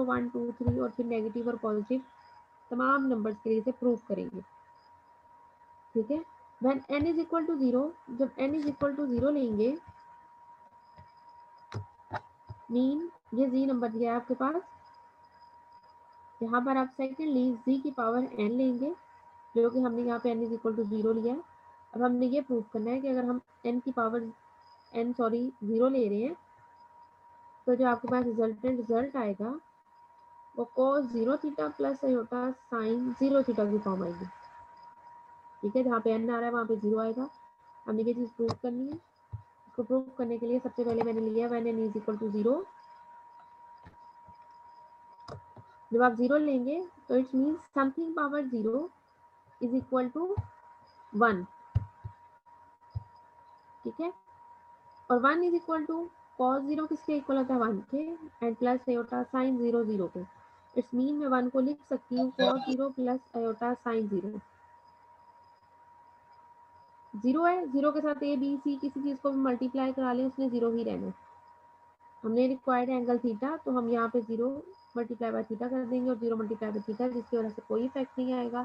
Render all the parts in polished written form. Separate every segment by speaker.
Speaker 1: 1 2 3 और फिर नेगेटिव और पॉजिटिव तमाम नंबर्स के लिए इसे प्रूव करेंगे। ठीक है, when n is equal to 0, जब n इज इक्वल टू 0 लेंगे, मीन ये z नंबर दिया है आपके पास, यहाँ पर आप सेकेंडली z की पावर n लेंगे, जो कि हमने यहाँ पे n इज इक्वल टू 0 लिया है। अब हमने ये प्रूव करना है कि अगर हम n की पावर जीरो ले रहे हैं तो जो आपके पास रिजल्ट आएगा वो cos 0 theta plus iota sign 0 theta की फॉर्म आएगी। ठीक है, जहाँ पे n आ रहा है वहाँ पे 0 आएगा। हमने ये चीज़ प्रूव करनी है। इसको प्रूव करने के लिए सबसे पहले मैंने लिया when n is equal to 0। जब आप 0 लेंगे तो it means something power 0 is equal to 1। ठीक है, और 1 इज इक्वल टू cos 0 किसके इक्वल होता है 1 के, एंड प्लस आयोटा साइन 0 0 के। इट्स मीन मैं 1 को लिख सकती हूँ cos 0 प्लस आयोटा साइन 0। 0 है, 0 के साथ ए बी सी किसी चीज़ को भी मल्टीप्लाई करा लें उसने 0 ही रहना है। हमने रिक्वायर्ड एंगल थीटा, तो हम यहाँ पे 0 मल्टीप्लाई बाय थीटा कर देंगे और 0 मल्टीप्लाई बाय थीटा, जिसकी वजह से कोई इफेक्ट नहीं आएगा।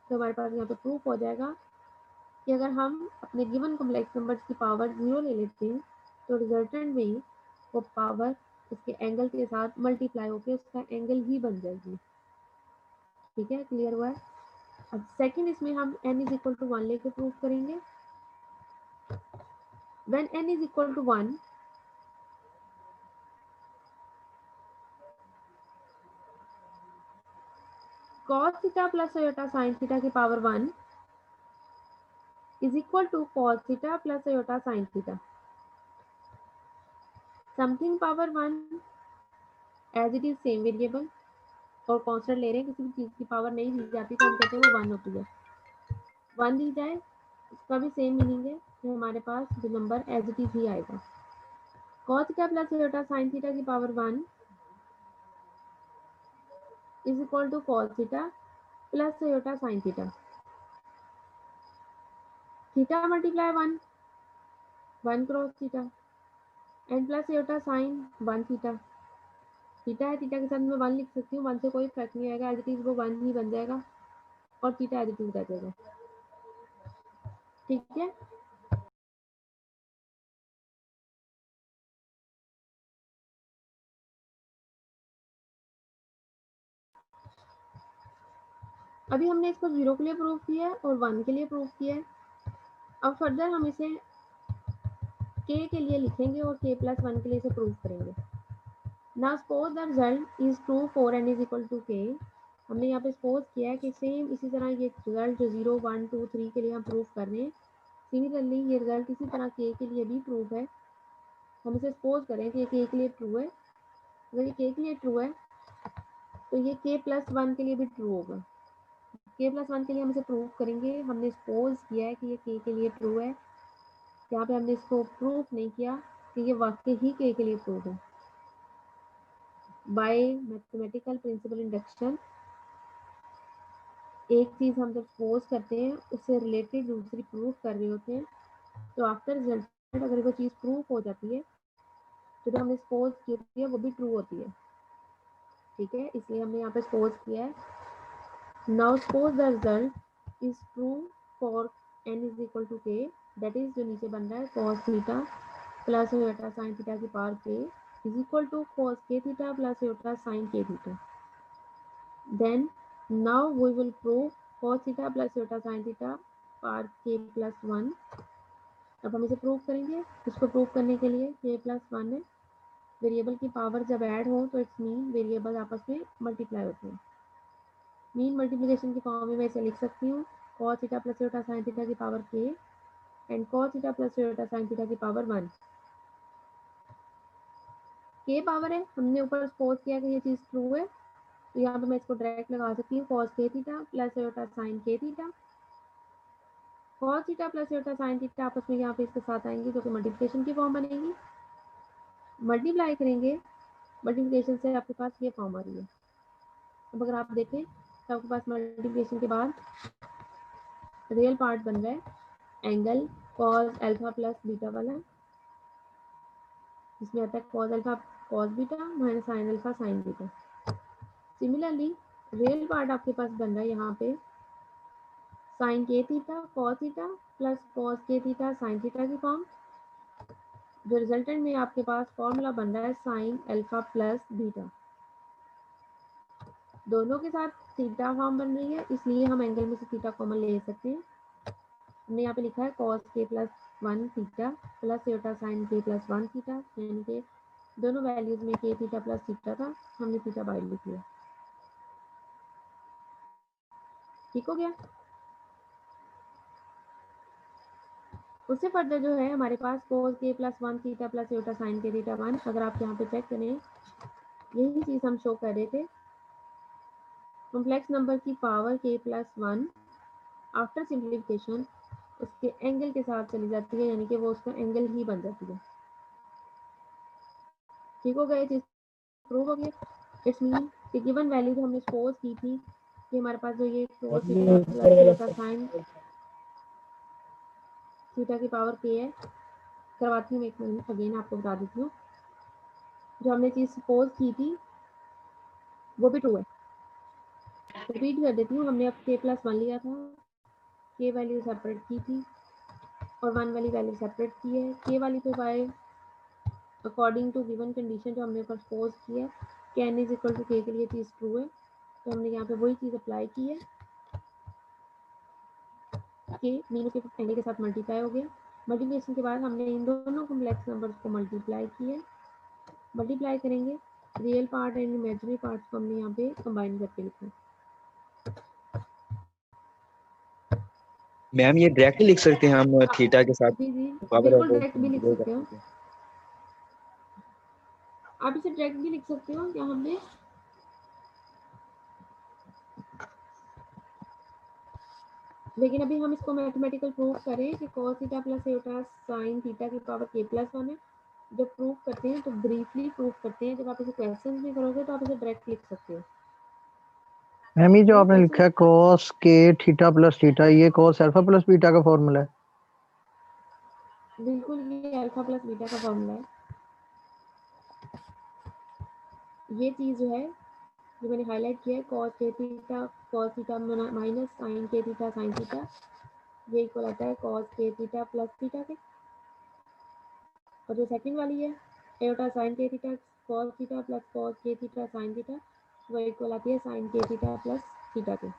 Speaker 1: तो हमारे पास यहाँ पे प्रूफ हो जाएगा कि अगर हम अपने गिवन कॉम्प्लेक्स नंबर्स की पावर 0 ले लेते हैं तो रिजल्टेंट में वो पावर उसके एंगल के साथ मल्टीप्लाई होकर उसका एंगल ही बन जाएगी। ठीक है, क्लियर हुआ है? अब सेकंड इसमें हम n इज इक्वल टू 1 लेके प्रूव करेंगे। When n is equal to 1, cos theta plus iota sine theta की power 1 is equal to cos theta plus iota sine theta. Something power 1 as it is same variable और constant ले रहे हैं, किसी भी चीज़ की पावर नहीं दी जाती तो हम कहते हैं वो 1 होती है। 1 दी जाए उसका भी सेम मीनिंग है कि हमारे पास जो नंबर एज इट इज ही आएगा। cos theta plus iota sine theta की power 1 is equal to cos theta plus iota sine theta. Theta multiply 1 cross theta and plus iota sine 1 theta. Theta है, theta के साथ मैं 1 लिख सकती हूँ, 1 से कोई फर्क नहीं आएगा, एज इट इज वो 1 ही बन जाएगा और थीटा एज इट इज रह जाएगा। ठीक है, अभी हमने इसको 0 के लिए प्रूव किया है और 1 के लिए प्रूव किया है। अब फर्दर हम इसे k के लिए लिखेंगे और k प्लस 1 के लिए इसे प्रूव करेंगे। Now suppose the result is true for n is equal to k। हमने यहाँ पे सपोज किया है कि सेम इसी तरह ये रिजल्ट जो 0 1 2 3 के लिए हम प्रूव कर रहे हैं, सिमिलरली ये रिजल्ट इसी तरह k के लिए भी प्रूव है। हम इसे सपोज करें कि ये k के लिए ट्रू है। अगर ये k के लिए ट्रू है तो ये k प्लस 1 के लिए भी ट्रू होगा। k प्लस 1 के लिए हम इसे प्रूव करेंगे। हमने सपोज किया है कि ये k के लिए ट्रू है, यहाँ पे हमने इसको प्रूफ नहीं किया कि ये वाकई ही k के लिए प्रूव है। बाय मैथमेटिकल प्रिंसिपल इंडक्शन एक चीज़ हम जब सपोज करते हैं उससे रिलेटेड दूसरी प्रूफ कर रहे होते हैं, तो आफ्टर रिजल्ट अगर वो चीज़ प्रूफ हो जाती है तो जो हमने सपोज की होती है वो भी ट्रू होती है। ठीक है, इसलिए हमने यहाँ पे सपोज किया है। Now suppose the result is true for n is equal to k, that is जो नीचे बन रहा है cos theta plus iota sine theta की power k is equal to cos k theta plus iota sine k theta. Then now we will prove cos theta plus iota sine theta power k plus 1। अब हम इसे prove करेंगे। इसको prove करने के लिए k plus 1 है, variable की पावर जब ऐड हो तो इट्स मीन वेरिएबल आपस में मल्टीप्लाई होते हैं। मीन मल्टीप्लिकेशन की फॉर्म में मैं इसे लिख सकती हूँ cos theta plus iota sine theta की power k and cos theta plus iota sine theta की पावर 1। k पावर है, हमने ऊपर सपोज किया कि ये चीज़ ट्रू है, तो यहाँ पे मैं इसको डायरेक्ट लगा सकती हूँ cos k theta plus iota sine k theta. cos theta plus iota sine theta आपस में यहाँ पे इसके साथ आएंगे जो कि मल्टीप्लिकेशन की फॉर्म बनेगी। मल्टीप्लाई करेंगे, मल्टीप्लिकेशन से आपके पास ये फॉर्म आ रही है। अब अगर आप देखें तो आपके पास मल्टीप्लिकेशन के बाद रियल पार्ट बन रहा है angle cos alpha plus beta वाला, जिसमें आता है cos alpha cos beta minus sine alpha sign beta. Similarly real part आपके पास बन रहा है यहाँ पे sign k theta cos theta plus cos के थीटा साइन थीटा की फॉर्म। जो रिजल्टेंट में आपके पास फॉर्मूला बन रहा है साइन अल्फा प्लस बीटा, दोनों के साथ थीटा फॉर्म बन रही है, इसलिए हम एंगल में से थीटा कॉमन ले सकते हैं। हमने यहाँ पे लिखा है कॉस के plus 1 theta plus iota sign के प्लस 1 थीटा, यानी कि दोनों वैल्यूज में के थीटा प्लस थीटा था, हमने थीटा बाहर लिख लिया। ठीक हो गया। उससे फर्दर जो है हमारे पास cos के plus 1 theta plus iota sign k theta 1, अगर आप यहाँ पे चेक करें यही चीज हम शो कर रहे थे। कॉम्प्लेक्स नंबर की पावर के प्लस 1 आफ्टर सिंप्लीफिकेशन उसके एंगल के साथ चली जाती है, यानी कि वो उसका एंगल ही बन जाती है। ठीक हो गया, चीज प्रूव हो गया। इट्स मीन कि गिवन वैल्यू जो हमने सपोज की थी कि हमारे पास जो ये cos theta plus iota sine theta की पावर के है, करवाती हूँ एक मिनट अगेन आपको बता देती हूँ। जो हमने चीज सपोज की थी वो भी ट्रू है। रिपीट कर देती हूँ, हमने अब के प्लस 1 लिया था, के वैल्यू सेपरेट की थी और 1 वाली वैल्यू सेपरेट की है। के वाली पे by according to given condition जो हमने सपोज की है कि n इज इक्वल टू के के लिए चीज़ ट्रू है, तो हमने यहाँ पे वही चीज़ अप्लाई की है कि मीनू के एंगल के साथ मल्टीप्लाई हो गया। मल्टीप्लिकेशन के बाद हमने इन दोनों कॉम्प्लेक्स नंबर्स को मल्टीप्लाई किया। मल्टीप्लाई करेंगे real part and imaginary part को हमने यहाँ पे कंबाइन करके लिखा।
Speaker 2: मैम ये डायरेक्ट लिख सकते हैं हम थीटा के साथ
Speaker 1: जी जी
Speaker 2: पावर
Speaker 1: बिल्कुल
Speaker 2: ऑफ
Speaker 1: डायरेक्ट भी लिख सकते हो, आप इसे डायरेक्ट भी लिख सकते हो यहाँ पे। लेकिन अभी हम इसको मैथमेटिकल प्रूव करें कि cos theta plus iota sine theta की पावर k प्लस 1 है। जब प्रूव करते हैं तो ब्रीफली प्रूव करते हैं, जब आप इसे क्वेश्चन में करोगे तो आप इसे डायरेक्ट लिख सकते हो।
Speaker 3: मैम ये जो आपने लिखा है cos k theta plus theta, ये cos अल्फा प्लस बीटा का फॉर्मूला है?
Speaker 1: बिल्कुल, ये अल्फा प्लस बीटा का फॉर्मूला है। ये चीज़ जो है जो मैंने हाईलाइट किया है cos k theta cos theta minus sine k theta sine theta, ये इक्वल आता है cos k theta plus theta के। और जो सेकंड वाली है एटा sign k theta cos theta plus cos k theta sine theta, वो इक्वल आती है sign k theta plus theta के।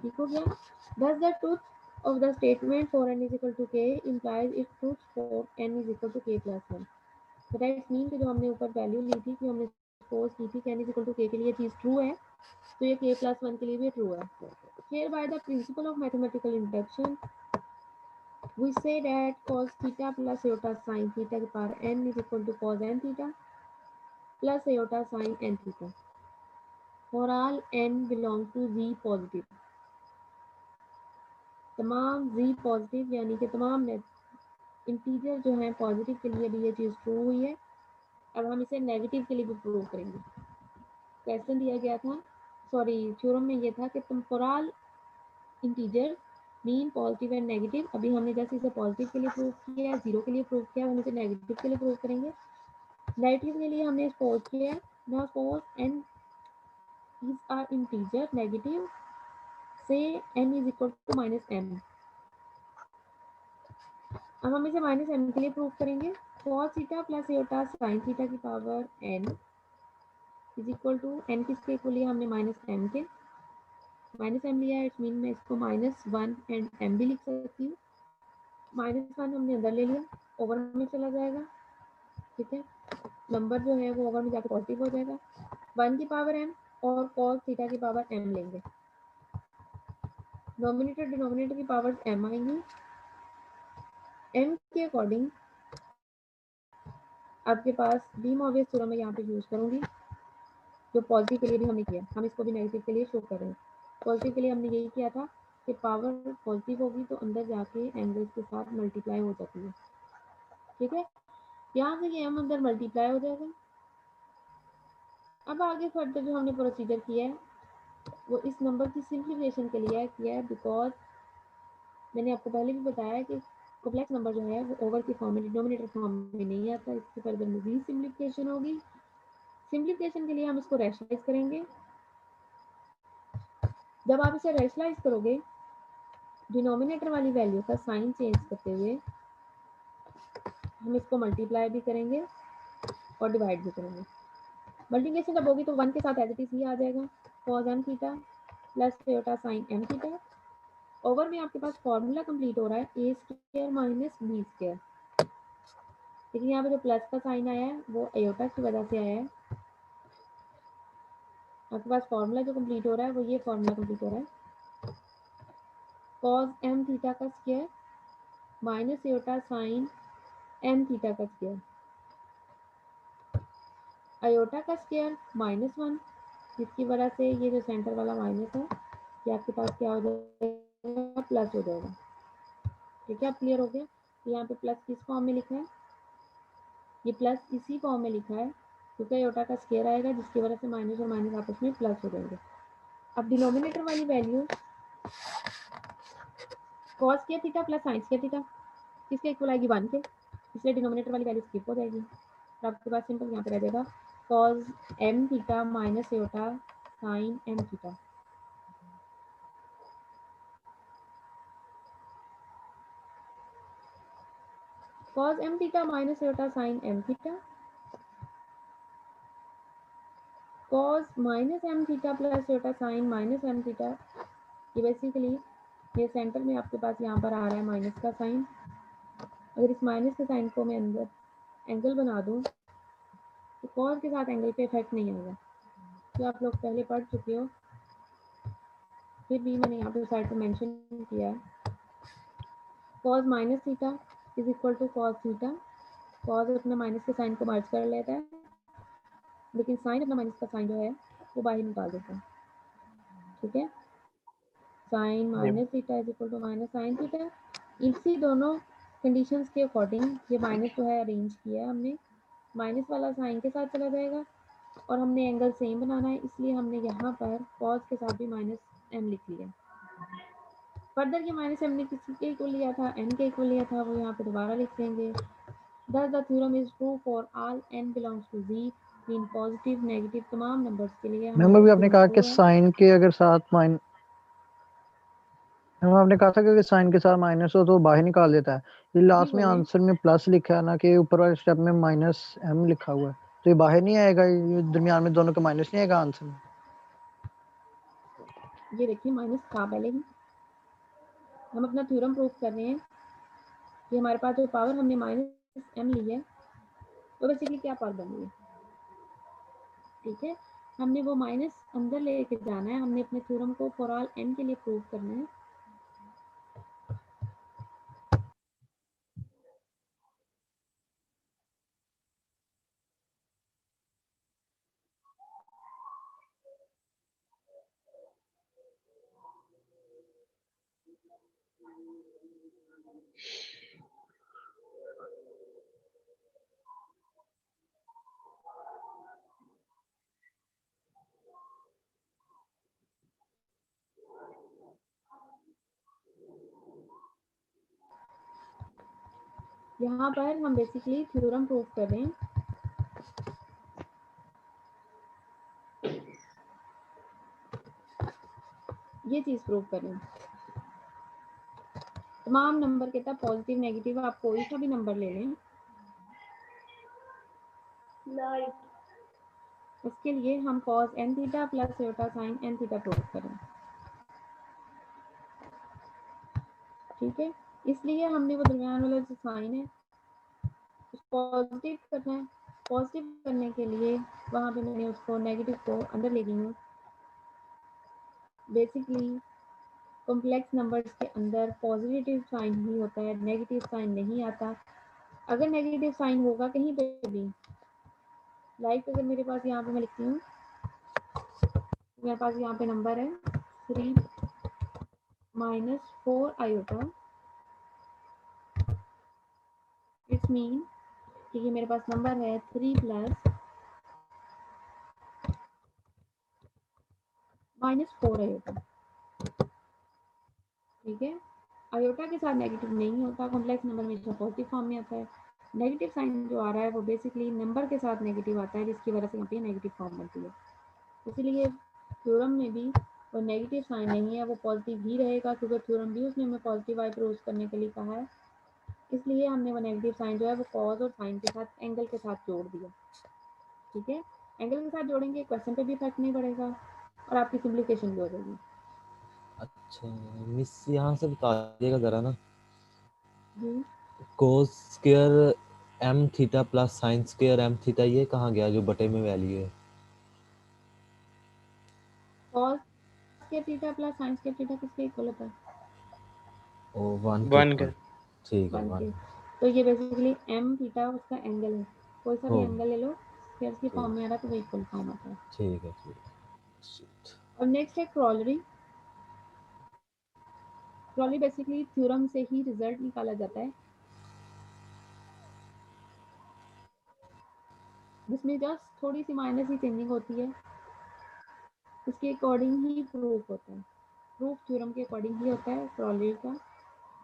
Speaker 1: ठीक हो गया। Thus the truth of the statement for n is equal to k implies its truth for n is equal to k plus 1। तो that's mean कि जो हमने ऊपर वैल्यू ली थी कि हमने सपोज की थी कि n is equal to k के लिए चीज़ ट्रू है, तो ये k plus 1 के लिए भी ट्रू है। Here by the principle of mathematical induction we say that cos theta plus iota sin theta की power n is equal to cos n theta plus iota sin n theta for all n belong to z positive। तमाम z positive यानी कि तमाम integer जो है positive के लिए भी ये चीज़ ट्रू हुई है। अब हम इसे नेगेटिव के लिए भी प्रूव करेंगे। क्वेश्चन दिया गया था, सॉरी थ्योरम में ये था कि temporal integer mean positive and negative. अभी हमने जैसे इसे पॉजिटिव के लिए प्रूव किया, जीरो के लिए प्रूव किया, हम इसे नेगेटिव के लिए प्रूव करेंगे। नेगेटिव के लिए हमने सपोज किया, now suppose n is a integer negative, say n is equal to minus m। अब हम इसे माइनस m के लिए प्रूव करेंगे। cos theta plus iota sine theta की power n is equal to n किसके इक्वल लिया हमने माइनस m के, माइनस m लिया है, इट मीन मैं इसको माइनस 1 एंड m भी लिख सकती हूँ। माइनस 1 हमने अंदर ले लिया, ओवर में चला जाएगा। ठीक है, नंबर जो है वो ओवर में जाकर पॉजिटिव हो जाएगा। 1 की पावर m और cos थीटा की पावर m लेंगे, नोमिनेटर डिनोमिनेटर की पावर m आएंगी। m के अकॉर्डिंग आपके पास डी मॉर्गन थ्योरम मैं यहाँ पे यूज करूँगी, जो पॉजिटिव के लिए भी हमने किया, हम इसको भी नेगेटिव के लिए शो कर रहे हैं। पॉजिटिव के लिए हमने यही किया था कि पावर पॉजिटिव होगी तो अंदर जाके एंगल्स के साथ मल्टीप्लाई हो जाती है। ठीक है, यहाँ से ये m अंदर मल्टीप्लाई हो जाएगा। अब आगे फर्दर जो हमने प्रोसीजर किया है वो इस नंबर की सिंप्लीफिकेशन के लिए किया है, बिकॉज मैंने आपको पहले भी बताया कि कॉम्प्लेक्स नंबर जो है वो ओवर की फॉर्म में डिनोमिनेटर फॉर्म में नहीं आता। इसके फर्दर मजीद सिंप्लीफिकेशन होगी, सिंप्लीफिकेशन के लिए हम इसको रैशनलाइज करेंगे। जब आप इसे रैशनलाइज करोगे, डिनोमिनेटर वाली वैल्यू का साइन चेंज करते हुए हम इसको मल्टीप्लाई भी करेंगे और डिवाइड भी करेंगे। मल्टीप्लिकेशन जब होगी तो 1 के साथ एज इट इज ही आ जाएगा, cos m theta plus iota sin m theta. Over में आपके पास फॉर्मूला कंप्लीट हो रहा है a square minus b square, लेकिन यहाँ पे जो प्लस का साइन आया है वो आयोटा की वजह से आया है। आपके पास फॉर्मूला जो कंप्लीट हो रहा है वो ये फॉर्मूला कंप्लीट हो रहा है, cos m थीटा का square minus iota sin m theta का स्क्वायर। आयोटा का स्क्वायर -1, जिसकी वजह से ये जो सेंटर वाला माइनस है ये आपके पास क्या हो जाएगा, प्लस हो जाएगा। ठीक है, अब क्लियर हो गया। यहाँ पे प्लस किस फॉर्म में लिखा है, ये प्लस इसी फॉर्म में लिखा है क्योंकि आयोटा का स्क्वायर आएगा जिसकी वजह से माइनस और माइनस आपस में प्लस हो जाएंगे। अब डिनोमिनेटर वाली value cos square theta plus sin square theta किसके इक्वल आएगी, 1 के, इसलिए डिनोमिनेटर वाली वैल्यू स्किप हो जाएगी। तो आपके पास सिंपल यहाँ पे रह जाएगा cos m theta minus iota sin m theta. cos m theta minus iota sin m theta, cos minus m theta plus iota sin minus m theta. ये बेसिकली ये सेंटर में आपके पास यहाँ पर आ रहा है माइनस का साइन। अगर इस माइनस के साइन को मैं अंदर एंगल बना दूँ तो cos के साथ एंगल पे इफेक्ट नहीं आएगा, जो आप लोग पहले पढ़ चुके हो, फिर भी मैंने यहाँ पे साइड पे मेंशन किया है। cos minus theta is equal to cos theta. cos अपना माइनस के साइन को मर्ज कर लेता है, लेकिन साइन अपना माइनस का साइन जो है वो बाहर निकाल देता है। ठीक है, sine minus theta is equal to minus sine theta. इसी दोनों कंडीशंस के अकॉर्डिंग ये माइनस जो है अरेंज किया है हमने, माइनस वाला साइन के साथ चला जाएगा और हमने एंगल सेम बनाना है, इसलिए हमने यहाँ पर cos के साथ भी माइनस m लिख लिया। फर्दर ये माइनस m ने किसी के इक्वल लिया था, n के इक्वल लिया था, वो यहाँ पे दोबारा लिख देंगे। Thus the theorem is true for all n belongs to Z, mean positive negative तमाम नंबर्स के लिए
Speaker 3: मैम
Speaker 1: हमारा
Speaker 3: अभी आपने
Speaker 1: थ्योरम
Speaker 3: कहा
Speaker 1: ट्रू
Speaker 3: कि
Speaker 1: है।
Speaker 3: साइन के अगर साथ माइन मैम आपने कहा था कि अगर साइन के साथ माइनस हो तो बाहर निकाल देता है। ये
Speaker 1: जी
Speaker 3: लास्ट में
Speaker 1: बोलिए।
Speaker 3: आंसर में प्लस लिखा है ना, कि ऊपर वाले स्टेप में माइनस m लिखा हुआ है, तो ये बाहर नहीं आएगा, ये दरमियान में दोनों का माइनस नहीं आएगा आंसर में।
Speaker 1: ये देखिए माइनस था पहले ही, हम अपना थ्योरम प्रूव कर रहे हैं कि हमारे पास जो पावर हमने माइनस m ली है तो बेसिकली क्या पावर बनी है। ठीक है, हमने वो माइनस अंदर लेके जाना है, हमने अपने थ्योरम को फॉर ऑल n के लिए प्रूव करना है। यहाँ पर हम बेसिकली थ्योरम प्रूव कर रहे हैं। ये चीज प्रूव कर रहे हैं, तमाम नंबर के तब पॉजिटिव नेगेटिव आप कोई सा भी नंबर ले लें, उसके लिए हम cos n theta plus iota sin n theta prove करें। ठीक है, इसलिए हमने वो दरमियान वाला जो साइन है उसको पॉजिटिव करना है। पॉजिटिव करने के लिए वहाँ पे मैंने उसको नेगेटिव को अंदर ले गई हूँ। बेसिकली कॉम्प्लेक्स नंबर्स के अंदर पॉजिटिव साइन ही होता है, नेगेटिव साइन नहीं आता। अगर नेगेटिव साइन होगा कहीं पे भी, लाइक अगर मेरे पास यहाँ पे मैं लिखती हूँ, मेरे पास यहाँ पे नंबर है 3 - 4 आयोटा, इट्स मीन कि ये मेरे पास नंबर है 3 + -4 आयोटा। ठीक है, आयोटा के साथ नेगेटिव नहीं होता, कॉम्प्लेक्स नंबर में पॉजिटिव फॉर्म में आता है। नेगेटिव साइन जो आ रहा है वो बेसिकली नंबर के साथ नेगेटिव आता है, जिसकी वजह से यहाँ पे नेगेटिव फॉर्म बनती है। इसीलिए थ्योरम में भी वो नेगेटिव साइन नहीं है, वो पॉजिटिव ही रहेगा, क्योंकि थ्योरम भी उसने हमें पॉजिटिव वाई प्रूव करने के लिए कहा है। इसलिए हमने वो नेगेटिव साइन जो है वो कॉज और साइन के साथ एंगल के साथ जोड़ दिया। ठीक है, एंगल के साथ जोड़ेंगे, क्वेश्चन पे भी इफेक्ट नहीं पड़ेगा और आपकी सिंप्लीफिकेशन भी हो जाएगी।
Speaker 4: अच्छा मिस यहाँ से बता दीजिएगा जरा ना,
Speaker 1: जी,
Speaker 4: cos square M theta plus sine square M theta ये कहाँ गया जो बटे में वैल्यू है?
Speaker 1: कॉस के theta plus sign k theta किसके इक्वल होता है?
Speaker 4: ओ 1
Speaker 2: वन
Speaker 4: के
Speaker 2: का।
Speaker 4: ठीक है
Speaker 1: 1 के।
Speaker 4: 1
Speaker 1: तो ये बेसिकली एम थीटा उसका एंगल है, कोई सा भी
Speaker 4: हो
Speaker 1: एंगल ले लो, फिर उसकी फॉर्म
Speaker 4: ठीक
Speaker 1: में आ रहा है तो वो इक्वल फॉर्म आता है।
Speaker 4: ठीक है ठीक है।
Speaker 1: और नेक्स्ट है क्रॉलरी। क्रॉलरी बेसिकली थ्योरम से ही रिजल्ट निकाला जाता है, जिसमें जस्ट थोड़ी सी माइनर सी चेंजिंग होती है, उसके अकॉर्डिंग ही प्रूफ होता है। प्रूफ थ्योरम के अकॉर्डिंग ही होता है क्रॉलरी का,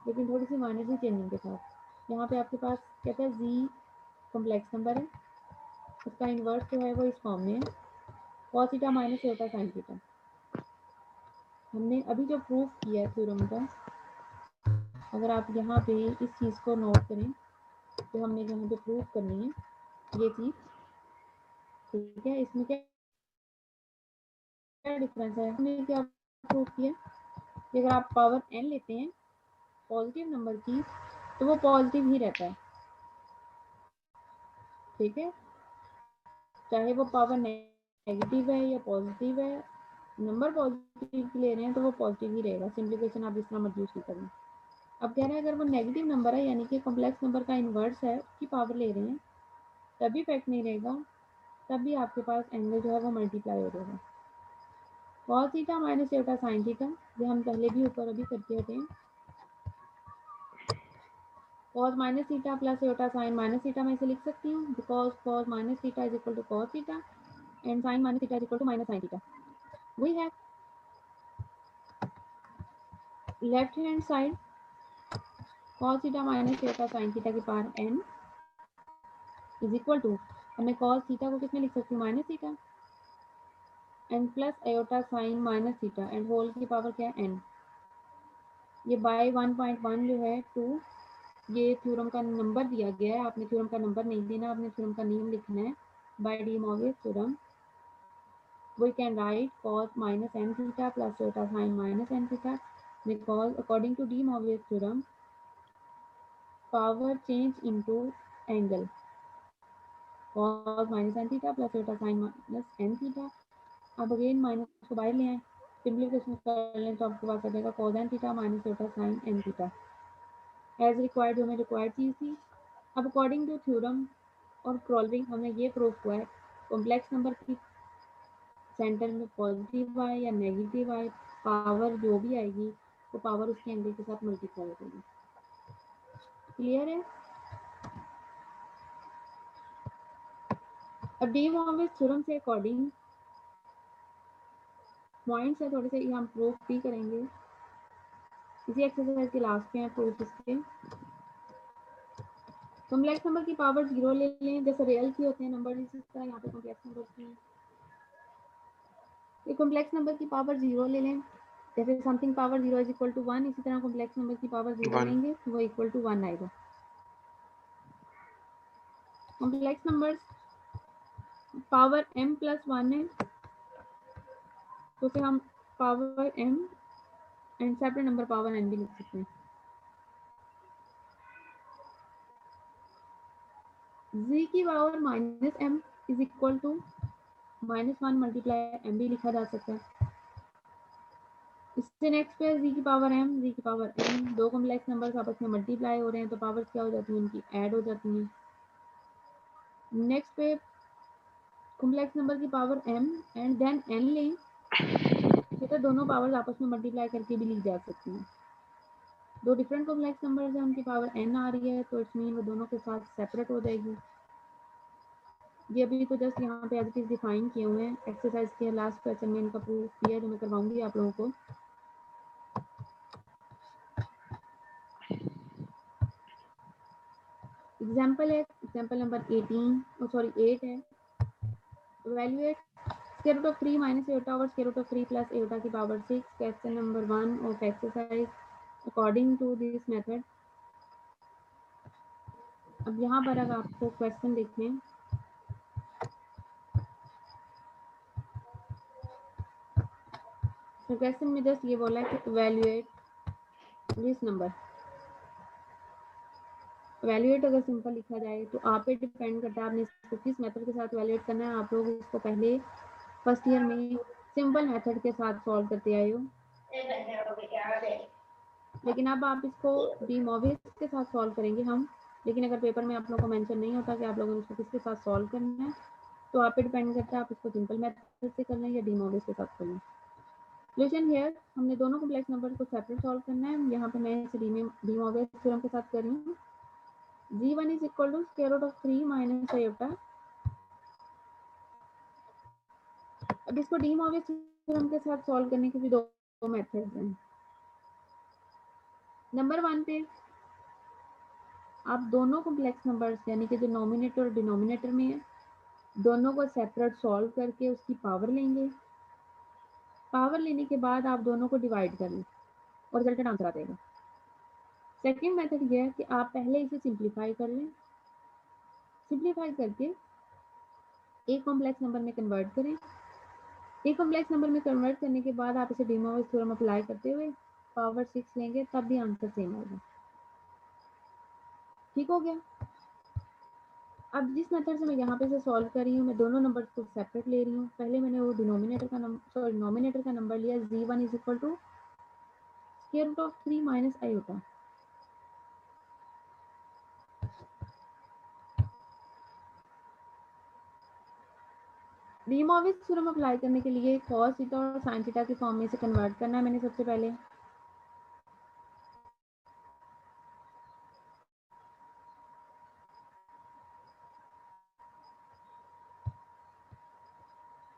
Speaker 1: लेकिन थोड़ी सी माइनर सी चेंजिंग के साथ। यहाँ पे आपके पास कहता है जी कॉम्प्लेक्स नंबर है, उसका इन्वर्स जो है वो इस फॉर्म में है, कॉस थीटा माइनस होता है साइन थीटा। हमने अभी जो प्रूफ किया है थ्योरम का, अगर आप यहाँ पे इस चीज़ को नोट करें तो हमने यहाँ पे प्रूफ करनी है ये चीज़। ठीक है, इसमें क्या डिफरेंस है, हमने क्या प्रूफ किया कि अगर आप पावर n लेते हैं पॉजिटिव नंबर की तो वो पॉजिटिव ही रहता है। ठीक है, चाहे वो पावर नेगेटिव है या पॉजिटिव है, नंबर पॉजिटिव ले रहे हैं तो वो पॉजिटिव ही रहेगा। सिंप्लीफिकेशन आप जिस तरह मर्जी यूज करें। अब कह रहे हैं अगर वो नेगेटिव नंबर है यानी कि कॉम्प्लेक्स नंबर का इन्वर्स है, उसकी पावर ले रहे हैं, तभी इफेक्ट नहीं रहेगा, तब भी आपके पास एंगल जो है वो मल्टीप्लाई हो जाएगा। कॉस थीटा माइनस होता है साइन थीटा, ये हम पहले भी ऊपर अभी करके होते हैं। कॉस माइनस थीटा प्लस होता साइन माइनस थीटा मैं इसे लिख सकती हूँ, because cos minus theta is equal to cos theta and sine minus theta is equal to minus sine theta. We have left hand side cos theta minus होता sine theta की power n is equal to, हमें cos theta को किसमें लिख सकती हूँ minus theta and plus iota sine minus theta and whole की power क्या है n। ये बाय 1.1 जो है 2, ये थ्योरम का नंबर दिया गया है, आपने थ्योरम का नंबर नहीं देना, आपने थ्योरम का नेम लिखना है। By De Morgan theorem we can write cos minus n theta plus iota sin minus n theta, because according to de Moivre's theorem power change into angle cos minus n theta plus iota sin minus n theta। अब again minus को बाहर ले आए, simplification कर लें तो आपके पास आ जाएगा cos n theta minus iota sin n theta as required, जो हमें रिक्वायर्ड चीज़ थी। अब अकॉर्डिंग टू थ्योरम और क्रॉलरी हमें ये प्रूफ हुआ है कॉम्प्लेक्स नंबर की सेंटर में पॉजिटिव आए या नेगेटिव आए, पावर जो भी आएगी वो पावर उसके एंगल के साथ मल्टीप्लाई होगी। क्लियर है? अब डी मॉर्गन थ्योरम से अकॉर्डिंग पॉइंट्स है थोड़े से, ये हम प्रूफ भी करेंगे इसी एक्सरसाइज के लास्ट पे हैं प्रूफ इसके। कॉम्प्लेक्स नंबर की पावर 0 ले लें, जैसे रियल की होते हैं नंबर, इसी तरह यहाँ पे कॉम्प्लेक्स नंबर की है। ये कॉम्प्लेक्स नंबर की पावर 0 ले लें, जैसे something power 0 is equal to 1, इसी तरह कॉम्प्लेक्स नंबर की पावर 0
Speaker 2: वन।
Speaker 1: लेंगे तो वो इक्वल टू 1 आएगा। Complex numbers power m plus 1 है तो फिर हम power m and separate number power n भी लिख सकते हैं। z की पावर minus m is equal to -1 multiply m भी लिखा जा सकता है। इससे नेक्स्ट पे z की पावर m, z की पावर n, दो कॉम्प्लेक्स नंबर्स आपस में मल्टीप्लाई हो रहे हैं तो पावर्स क्या हो जाती हैं, उनकी ऐड हो जाती हैं। नेक्स्ट पे कॉम्प्लेक्स नंबर की power m and then n लें, तो दोनों पावर्स आपस में मल्टीप्लाई करके भी ली जा सकती हैं। दो डिफरेंट कॉम्प्लेक्स नंबर्स हैं, उनकी पावर n आ रही है तो इट्स मीन वो दोनों के साथ सेपरेट हो जाएगी। ये अभी तो जस्ट यहाँ पे एज इट इज डिफाइन किए हुए हैं, एक्सरसाइज के लास्ट क्वेश्चन में इनका प्रूफ किया जो मैं करवाऊंगी आप लोगों को। एग्जाम्पल है, एग्जाम्पल नंबर 8 है। Evaluate square root of 3 minus iota over square root of 3 plus iota की power 6। Question number 1 of exercise according to this method. अब यहाँ पर अगर आपको क्वेश्चन देखें, तो क्वेश्चन में जस्ट ये बोला है कि इवैल्यूएट दिस नंबर। इवैल्यूएट अगर सिंपल लिखा जाए तो आप पे डिपेंड करता है आपने इसको किस मेथड के साथ इवैल्यूएट करना है। आप लोग इसको पहले फर्स्ट ईयर में सिंपल मेथड के साथ सॉल्व करते आए हो, लेकिन अब आप इसको डी मॉविस के साथ सॉल्व करेंगे हम। लेकिन अगर पेपर में आप लोगों को मेंशन नहीं होता कि आप लोगों ने इसको किसके साथ सॉल्व करना है, तो आप पे डिपेंड करता है आप इसको सिंपल मेथड से करना है या डी मॉविस के साथ करना है। सोल्यूशन हियर, हमने दोनों कॉम्प्लेक्स नंबर को सेपरेट सॉल्व करना है। यहाँ पे मैं इसे डी मॉविस थ्योरम के साथ कर रही हूँ। g1 is equal to square root of 3 minus iota। अब इसको डी मॉविस थ्योरम के साथ सॉल्व करने के भी दो मेथड्स हैं। नंबर 1 पे आप दोनों कॉम्प्लेक्स नंबर्स यानी कि जो नॉमिनेटर और डिनोमिनेटर में है, दोनों को सेपरेट सॉल्व करके उसकी पावर लेंगे। पावर लेने के बाद आप दोनों को डिवाइड कर लें और रिजल्टेंट आंसर आ जाएगा। सेकेंड मेथड ये है कि आप पहले इसे सिंप्लीफाई कर लें। सिंप्लीफाई करके एक कॉम्प्लेक्स नंबर में कन्वर्ट करें। एक कॉम्प्लेक्स नंबर में कन्वर्ट करने के बाद आप इसे डी मॉविस थ्योरम अप्लाई करते हुए पावर 6 लेंगे, तब भी आंसर सेम आएगा। ठीक हो गया। अब जिस मेथड से मैं यहाँ पे से सॉल्व कर रही हूँ, मैं दोनों नंबर को सेपरेट ले रही हूँ। पहले मैंने वो नॉमिनेटर का नंबर लिया g1 is equal to square root of 3 minus iota. De Moivre's theorem apply करने के लिए cos थीटा और sin थीटा की फॉर्म में इसे कन्वर्ट करना है मैंने सबसे पहले।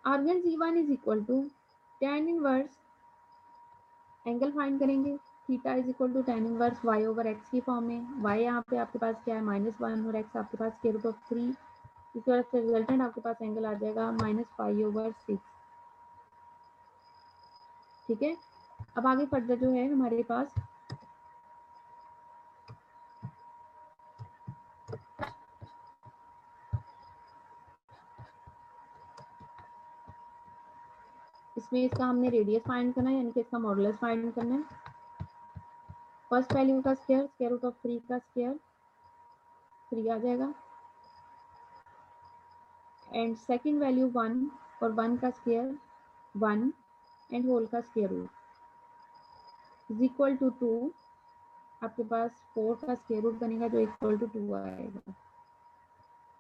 Speaker 1: Argand g1 is equal to tan inverse, angle find करेंगे, theta is equal to tan inverse y over x की फॉर्म में। y यहाँ पे आपके पास क्या है -1 और x आपके पास स्क्वायर रूट ऑफ 3। इस वजह से रिजल्टेंट आपके पास एंगल आ जाएगा -5/6। ठीक है। अब आगे फर्दर जो है हमारे पास इसमें इसका हमने रेडियस फाइंड करना है, यानी कि इसका मॉडुलस फाइंड करना है। फर्स्ट वैल्यू का स्क्वायर, स्क्वायर रूट ऑफ 3 का स्क्वायर 3 आ जाएगा, एंड सेकंड वैल्यू 1 और 1 का स्क्वायर 1 एंड होल का square root is equal to 2। आपके पास 4 का स्क्वायर रूट बनेगा जो इक्वल टू 2 आएगा।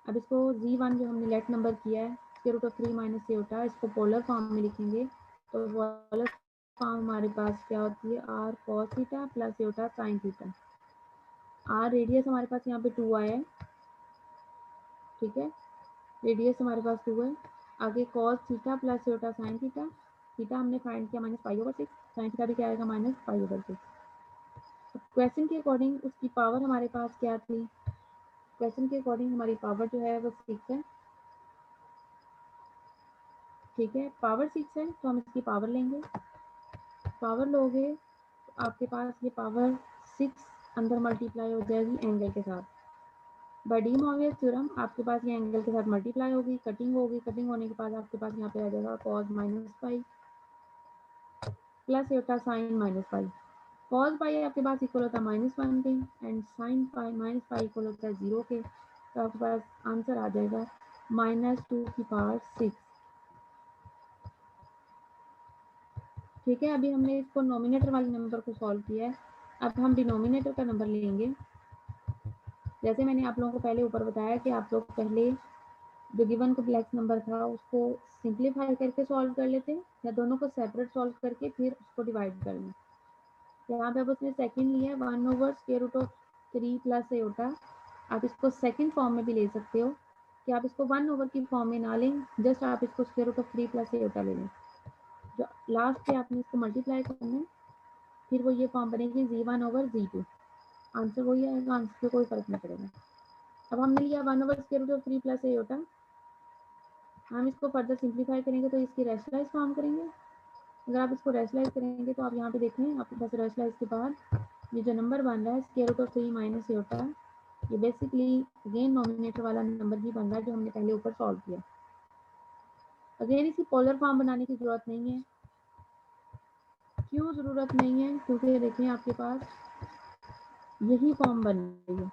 Speaker 1: अब इसको g1 जो हमने लेट नंबर किया है स्क्वायर रूट ऑफ 3 माइनस एटा, इसको पोलर फॉर्म में लिखेंगे। तो पोलर फॉर्म हमारे पास क्या होती है, r cos थीटा प्लस एटा sin थीटा। r रेडियस हमारे पास यहाँ पे 2 आया है, ठीक है, रेडियस हमारे पास 2 है। आगे cos थीटा प्लस एटा sin थीटा, थीटा हमने फाइंड किया -5/6, sin थीटा भी क्या आएगा -5/6। क्वेश्चन के अकॉर्डिंग उसकी पावर हमारे पास क्या थी, क्वेश्चन के अकॉर्डिंग हमारी पावर जो है वो 6 है। ठीक है, पावर 6 है तो हम इसकी पावर लेंगे। पावर लोगे तो आपके पास ये पावर 6 अंदर मल्टीप्लाई हो जाएगी एंगल के साथ। बाय डी मॉविस थ्योरम आपके पास ये एंगल के साथ मल्टीप्लाई होगी, कटिंग होगी, कटिंग होने के बाद आपके पास यहाँ पे आ जाएगा cos -5 plus iota sin -5। cos पाई आपके पास इक्वल होता है -1 के एंड sin पाई -5 इक्वल होता है 0 के। तो आपके पास आंसर आ जाएगा -2⁶। ठीक है, अभी हमने इसको नॉमिनेटर वाले नंबर को सॉल्व किया है। अब हम डिनोमिनेटर का नंबर लेंगे। जैसे मैंने आप लोगों को पहले ऊपर बताया कि आप लोग पहले जो गिवन कॉम्प्लेक्स नंबर था उसको सिंप्लीफाई करके सॉल्व कर लेते या दोनों को सेपरेट सॉल्व करके फिर उसको डिवाइड कर लें। यहाँ पे अब उसने सेकंड लिया है 1/√3 प्लस एटा। आप इसको सेकंड फॉर्म में भी ले सकते हो कि आप इसको 1/, की फॉर्म में ना लें, जस्ट आप इसको √3 प्लस एटा ले लें। जो लास्ट पे आपने इसको मल्टीप्लाई करना है, फिर वो ये फॉर्म बनेगी g1/g2। आंसर वही आएगा, आंसर पे कोई फर्क नहीं पड़ेगा। अब हमने लिया 1/√3 प्लस एयोटा, हम इसको फर्दर सिंप्लीफाई करेंगे तो इसकी रैशनलाइज फॉर्म करेंगे। अगर आप इसको रैशनलाइज करेंगे तो आप यहाँ पे देखें आपके पास रैशनलाइज के बाद ये जो नंबर बन रहा है √3 माइनस एयोटा, ये बेसिकली अगेन नॉमिनेटर वाला नंबर ही बन रहा है जो हमने पहले ऊपर सॉल्व किया। अगेन इसकी पोलर फॉर्म बनाने की जरूरत नहीं है। क्यों ज़रूरत नहीं है? क्योंकि देखें आपके पास यही फॉर्म बन रही है,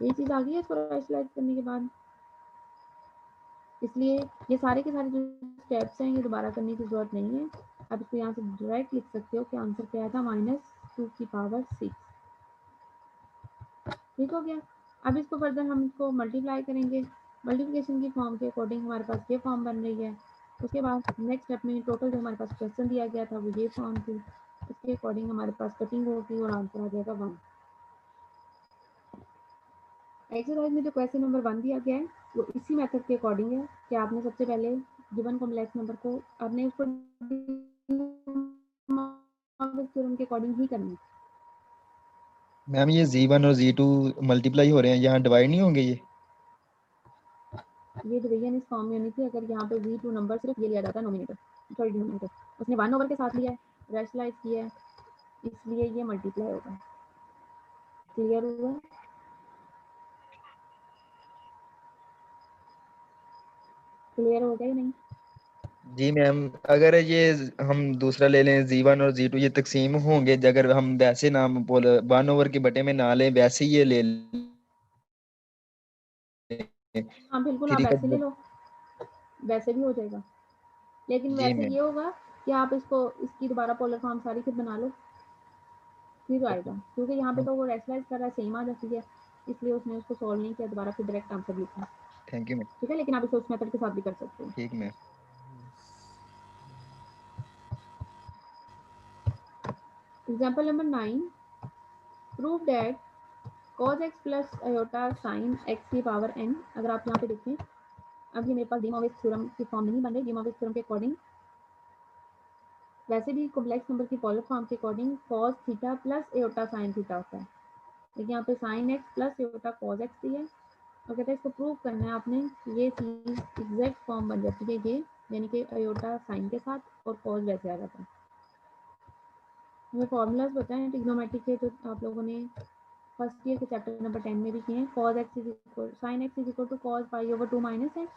Speaker 1: ये चीज़ आ गई है इसको रैशनलाइज करने के बाद, इसलिए ये सारे के सारे जो स्टेप्स हैं ये दोबारा करने की ज़रूरत नहीं है। आप इसको यहाँ से डायरेक्ट लिख सकते हो कि आंसर क्या आया था -2⁶। ठीक हो गया। अब इसको फर्दर हम इसको मल्टीप्लाई करेंगे, मल्टीप्लिकेशन की फॉर्म के अकॉर्डिंग हमारे पास ये फॉर्म बन रही है। उसके बाद नेक्स्ट स्टेप में टोटल जो हमारे पास क्वेश्चन दिया गया था वो ये फॉर्म थी, उसके अकॉर्डिंग हमारे पास कटिंग होगी और आंसर आ जाएगा 1। एक्सरसाइज में जो क्वेश्चन नंबर 1 दिया गया है वो इसी मेथड के अकॉर्डिंग है कि आपने सबसे पहले गिवन कॉम्प्लेक्स नंबर को आपने उसको थ्योरम के अकॉर्डिंग ही करना है।
Speaker 2: मैम ये Z1 और Z2 मल्टीप्लाई हो रहे हैं, यहाँ डिवाइड नहीं होंगे ये?
Speaker 1: ये डिवीजन इस फॉर्म में होनी थी अगर यहाँ पे Z2 नंबर सिर्फ ये लिया जाता है नोमिनेटर, सॉरी डिनोमिनेटर, उसने 1 ओवर के साथ लिया है, रैशनलाइज किया है, इसलिए ये मल्टीप्लाई होगा। क्लियर हुआ? क्लियर हो गया या नहीं?
Speaker 2: जी मैम, अगर ये हम दूसरा ले लें Z1 और Z2 ये तकसीम होंगे, अगर हम वैसे नाम बोल 1 ओवर के बटे में ना लें, वैसे ही ये ले लें
Speaker 1: हाँ बिल्कुल, आप
Speaker 2: 3 का
Speaker 1: ऐसे ले लो, वैसे भी हो जाएगा, लेकिन
Speaker 2: जी
Speaker 1: वैसे
Speaker 2: मैम।
Speaker 1: ये होगा कि आप इसको इसकी दोबारा पोलर फॉर्म सारी फिर बना लो, फिर आएगा, क्योंकि यहाँ पे तो वो रैशनलाइज कर रहा है, सेम आ जाती है, इसलिए उसने उसको सॉल्व नहीं किया, दोबारा फिर डायरेक्ट आंसर लिखा।
Speaker 2: Thank you ma'am.
Speaker 1: ठीक है, लेकिन आप इसे उस मेथड के साथ भी कर सकते हो।
Speaker 2: ठीक ma'am.
Speaker 1: Example number 9, prove that cos x plus iota sine x की पावर n। अगर आप यहाँ पे देखें, अब ये मेरे पास डी मॉर्गन थ्योरम की फॉर्म नहीं बन रही, डी मॉर्गन थ्योरम के अकॉर्डिंग वैसे भी कॉम्प्लेक्स नंबर की पोलर फॉर्म के according cos theta plus iota sine theta होता है, लेकिन यहाँ पे sine x plus iota cos x दी है और कहते हैं इसको प्रूव करना है आपने, ये चीज़ एग्जैक्ट फॉर्म बन जाती है ये, यानी कि आयोटा साइन के साथ और cos वैसे आ जाता है। हमें फॉर्मूलाज बताएं ट्रिग्नोमेट्रिक के, जो आप लोगों ने फर्स्ट ईयर के चैप्टर नंबर 10 में भी किए हैं। cos x is equal sin x is equal to cos pi over 2 minus x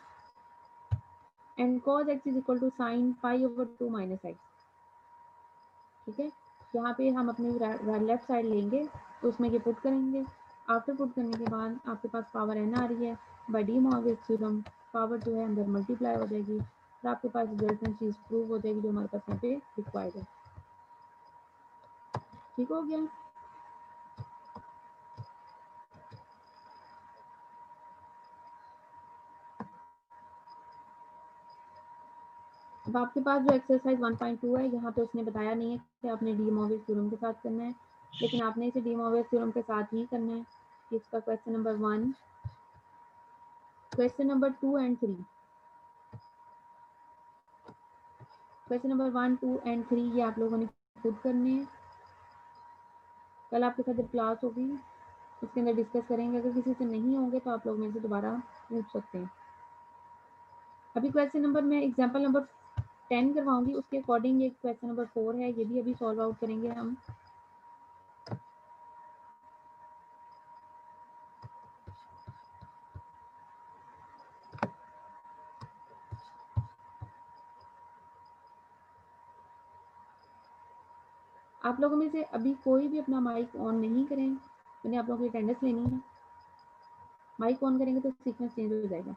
Speaker 1: and cos x is equal to sin pi over 2 minus x। ठीक है, यहाँ पे हम अपनी लेफ्ट साइड लेंगे तो उसमें ये पुट करेंगे, आफ्टर पुट करने के बाद आपके पास पावर n आ रही है, by De Morgan theorem power जो है अंदर मल्टीप्लाई हो जाएगी और आपके पास रिजल्टेंट चीज़ प्रूव हो जाएगी जो हमारे पास यहाँ पे रिक्वायर्ड है। ठीक हो गया। अब आपके पास जो एक्सरसाइज 1.2 है, यहाँ पे उसने बताया नहीं है कि आपने डी मॉर्गन थ्योरम के साथ करना है, लेकिन आपने इसे डी मॉर्गन थ्योरम के साथ ही करना है। इसका question number 1, question number 2 and 3, question number 1, 2 and 3 ये आप लोगों ने पुट करने हैं। कल आपके साथ जब क्लास होगी उसके अंदर डिस्कस करेंगे, अगर किसी से नहीं होंगे तो आप लोग मेरे से दोबारा पूछ सकते हैं। अभी क्वेश्चन नंबर में एग्जाम्पल नंबर 10 करवाऊंगी, उसके अकॉर्डिंग ये क्वेश्चन नंबर 4 है, ये भी अभी सॉल्व आउट करेंगे हम। आप लोगों में से अभी कोई भी अपना माइक ऑन नहीं करें, मैंने आप लोगों की अटेंडेंस लेनी है, माइक ऑन करेंगे तो सीक्वेंस चेंज हो जाएगा।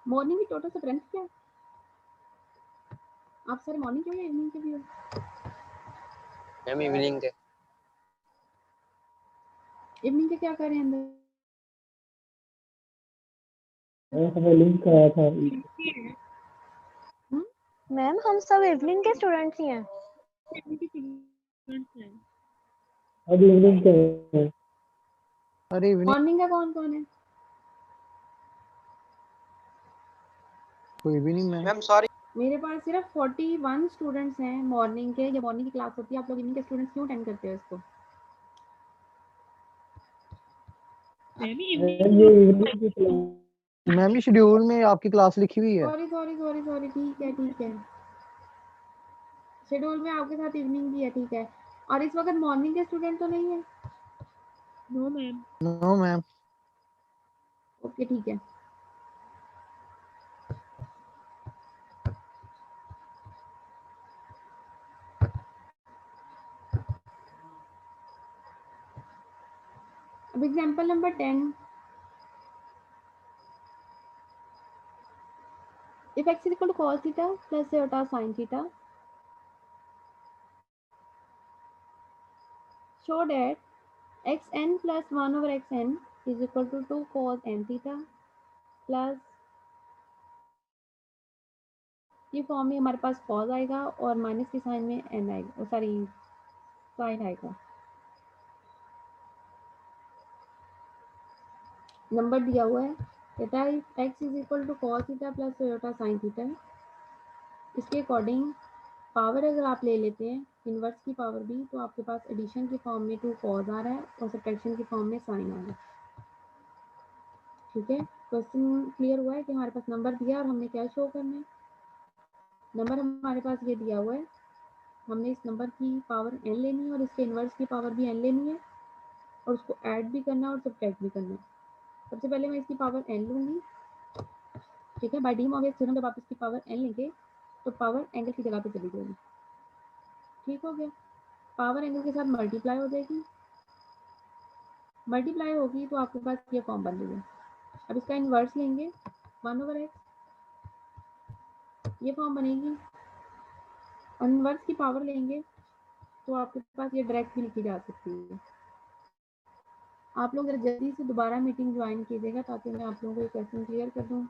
Speaker 1: मॉर्निंग की टोटल स्ट्रेंथ क्या है? आप सारे मॉर्निंग के हो या इवनिंग के भी हो?
Speaker 5: मैम इवनिंग के।
Speaker 1: इवनिंग के क्या कर रहे हैं अंदर?
Speaker 6: लिंक आया था।
Speaker 7: मैम हम सब इवनिंग के स्टूडेंट्स ही हैं।
Speaker 6: अब इवनिंग के
Speaker 3: अरे इवनिंग
Speaker 1: मॉर्निंग का कौन कौन है?
Speaker 3: कोई भी नहीं मैम।
Speaker 5: मैम सॉरी
Speaker 1: मेरे पास सिर्फ 41 स्टूडेंट्स हैं मॉर्निंग के। जब मॉर्निंग की क्लास होती है आप लोग इवनिंग के स्टूडेंट्स क्यों अटेंड करते हो इसको?
Speaker 6: मैम ये इवनिंग की क्लास
Speaker 3: मैम ये शेड्यूल में आपकी क्लास लिखी हुई है।
Speaker 1: सॉरी सॉरी सॉरी सॉरी, ठीक है ठीक है, शेड्यूल में आपके साथ इवनिंग भी है, ठीक है। और इस वक्त मॉर्निंग के स्टूडेंट तो नहीं है?
Speaker 6: No ma'am.
Speaker 3: No ma'am.
Speaker 1: Okay ठीक है। अब example number 10, if x is equal to cos theta plus iota sin theta, show that xn plus 1 over xn is equal to 2 cos n theta plus ये form में हमारे पास cos आएगा और minus के sign में n आएगा, sorry sine आएगा। Number दिया हुआ है theta x is equal to cos theta plus iota sin theta. इसके अकॉर्डिंग पावर अगर आप ले लेते हैं इनवर्स की पावर भी, तो आपके पास एडिशन के फॉर्म में 2 cos आ रहा है और सब्ट्रैक्शन के फॉर्म में साइन आ रहा है। ठीक है, क्वेश्चन क्लियर हुआ है कि हमारे पास नंबर दिया और हमने क्या शो करना है। नंबर हमारे पास ये दिया हुआ है, हमने इस नंबर की पावर n लेनी है और इसके इनवर्स की पावर भी n लेनी है और उसको ऐड भी करना है और सब्ट्रैक्ट भी करना है। सबसे पहले मैं इसकी पावर n लूँगी, ठीक है। बाय डी मॉर्गन थ्योरम जब आप इसकी पावर n लेंगे तो पावर एंगल की जगह पे चली जाएगी, ठीक हो गया। पावर एंगल के साथ मल्टीप्लाई हो जाएगी, मल्टीप्लाई होगी तो आपके पास ये फॉर्म बन रही है। अब इसका इन्वर्स लेंगे 1 ओवर x, ये फॉर्म बनेगी। इन्वर्स की पावर लेंगे तो आपके पास ये डायरेक्ट भी लिखी जा सकती है। आप लोग जरा जल्दी से दोबारा मीटिंग ज्वाइन कीजिएगा ताकि मैं आप लोगों को ये क्वेश्चन क्लियर कर दूँ।